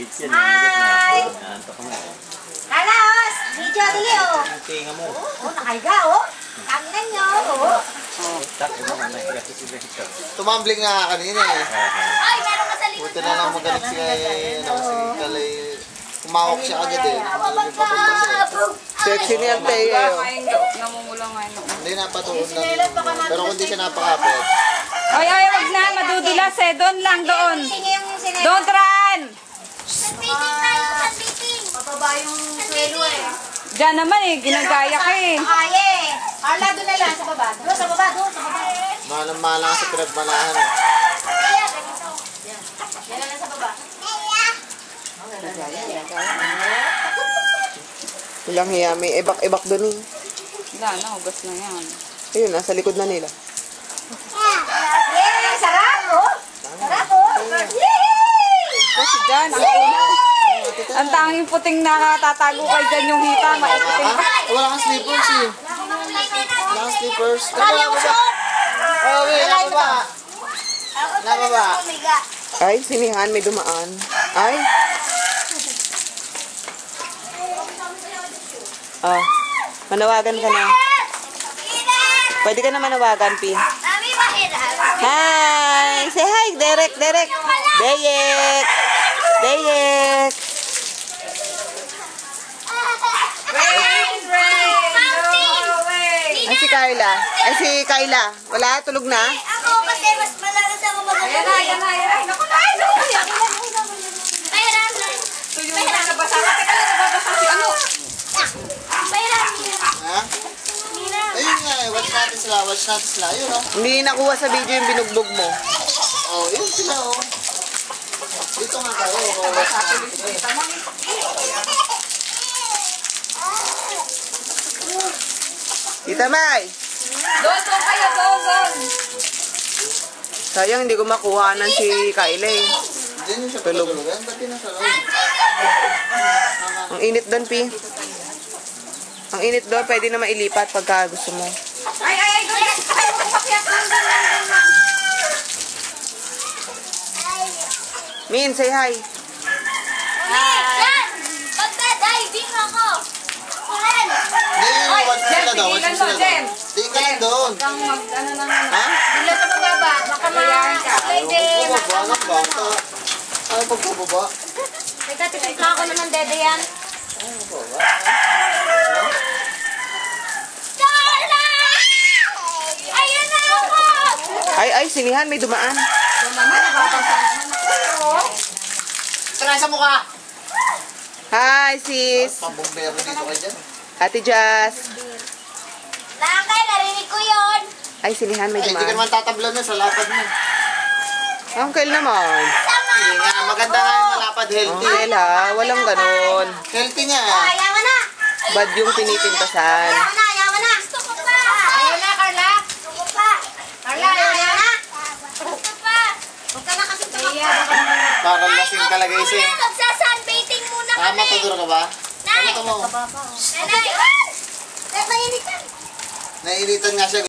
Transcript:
Higit yan. Hi! Naantok na. Kalos! Video dili oh! Ang tinga mo. Oo, nakahiga oh! Tanginan nyo oh! Takot mo na nahiga si Victor. Tumambling nga kanina eh. Ay, meron ka sa likod. Buti na lang magaling si Kalay. Kumawak siya agad eh. Sexy niya tayo. Namumula nga yun. Hindi napatuon lang. Pero kung di siya napakapit. Ay, wag na. Madudulas eh. Doon lang, doon. Don't run! Sunbating tayo, sunbating! Pababa yung swelo eh. Diyan naman eh. Ginagaya ka eh. Kaya eh. Carla, doon na lang sa baba. Doon sa baba, doon sa baba. Malang-malang sa pinagmanahan eh. Kaya, ganito. Yan na lang sa baba. Walang hiya. May ibak-ibak doon eh. Wala na. Hugas na yan. Ayun, nasa likod na nila. Yay! Sarap oh! Sarap oh! Yay! Kasi dyan, ang tanging puting nakatatago kay dyan yung hita. Maiputing. Wala kang slippers eh. Wala kang slippers. Oh, wait. Nababa. Nababa. Ay, sinihan. May dumaan. Ay. Ah. Manawagan ka na. Pwede ka na manawagan, Pi. Mami, mahirap. Hi! Say hi, Derek, Derek. Deyek. Deyek. Ay, si Carla. Ay, si Kayla. Wala? Tulog na? Ako kasi mas malakas ako mag-alala. Ayan na. Naku na, Mahirap. tuyo na nabasa. Teka lang, nababasa si ano. Mahirap. Ha? Ayun nga eh. Watch natin sila. Watch natin sila. Ayun oh. Hindi nakuha sa video yung binugbog mo. Oh, yun sila oh. Dito nga kayo. Oh, watch natin sila. Tita May! Doon kayo, doon. Sayang, hindi ko makuha ng si Kayla eh. Diyan yung siya patulugan. Ba't nasa loob? Ang init doon, Pi. Ang init doon, pwede na mailipat pagka gusto mo. Ay, doon. Ay, pakyat lang. Min, say hi. Yan! Pagka-diving ako. Kulan! Hindi, watch sila daw. Watch Tigilan sila mo, daw. Jem. Hindi ka lang doon. Kang ano na. Ha? Bila sa pababa. Baka Ayaw pagpababa. Anak bata. Ayaw pagpababa. Teka, titimpla ako naman dede yan. Carla! Ayun na ako! Ay, sinihan, may dumaan. Tara sa mukha. Hi, sis. Pambumbero dito kayo dyan. Ate Jazz. Lakay, narinig ko yun. Ay, sinihan, may Ay, hindi ka dumaan. naman tatablan na sa lapad mo. Uncle naman. Hindi nga, maganda nga yung malapad healthy. Uncle ha, walang ganon. Healthy nga. Ayaw na. Bad yung pinipintasan. Ayaw na. Gusto ko pa. Ayaw na, Carla. Gusto ko pa. Carla, ayaw na. Gusto pa. Huwag ka na kasi tumakbo. Parang lasing talaga isa eh. Magsasunbathing muna Tama, kami. tuturo ka ba? Nay! Ano ka mo? Nanay! Nainitan. Nainitan nga siya.